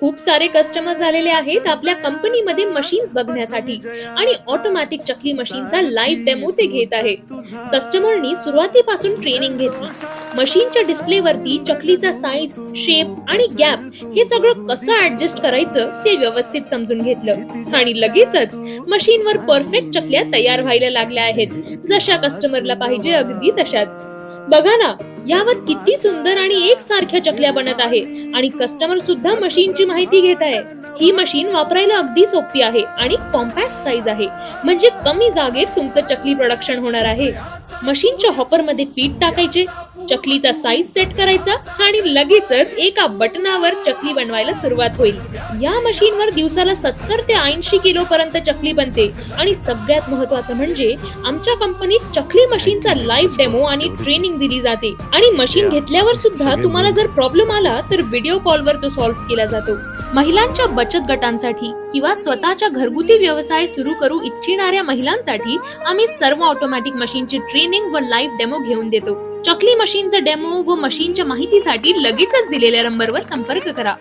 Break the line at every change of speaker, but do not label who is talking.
खूप सारे कस्टमर झालेले आहेत आपल्या कंपनीमध्ये मशीन्स बघण्यासाठी आणि ऑटोमॅटिक चकली मशीनचा लाईव्ह डेमो ते घेत आहे. कस्टमरनी सुरुवातीपासून ट्रेनिंग घेतली. मशीनच्या डिस्प्लेवरती चकलीचा साईज, शेप आणि गॅप हे सगळं कसं ऍडजस्ट करायचं ते व्यवस्थित समजून घेतलं आणि लगेचच मशीनवर परफेक्ट चकल्या तयार व्हायला लागल्या आहेत, जशा कस्टमरला पाहिजे अगदी तशाच. बघा ना, यावर किती सुंदर आणि एकसारख्या चकल्या बनत आहे आणि कस्टमर सुद्धा मशीनची माहिती घेत आहे. ही मशीन वापरायला अगदी सोपी आहे आणि कॉम्पॅक्ट साईज आहे, म्हणजे कमी जागेत तुमचं चकली प्रोडक्शन होणार आहे. मशीनच्या हॉपर मध्ये पीठ टाकायचे, चकलीचा साईज सेट करायचा आणि लगेचच एका बटनावर चकली बनवायला सुरुवात होईल. या मशीनवर दिवसाला 70 ते 80 किलो पर्यंत चकली बनते आणि सगळ्यात महत्त्वाचं म्हणजे आमच्या कंपनीत चकली मशीनचा लाईव्ह डेमो आणि ट्रेनिंग दिली जाते आणि मशीन घेतल्यावर सुद्धा तुम्हाला जर प्रॉब्लेम आला तर व्हिडिओ कॉलवर तो सॉल्व्ह केला जातो. महिलांच्या बचत गटांसाठी किंवा स्वतःच्या घरगुती व्यवसाय सुरू करू इच्छिणाऱ्या महिलांसाठी आम्ही सर्व ऑटोमॅटिक मशीनची ट्रेनिंग व लाईव्ह डेमो घेऊन देतो. चकली मशीनचा डेमो व मशीनच्या माहितीसाठी लगेचच दिलेल्या नंबरवर संपर्क करा.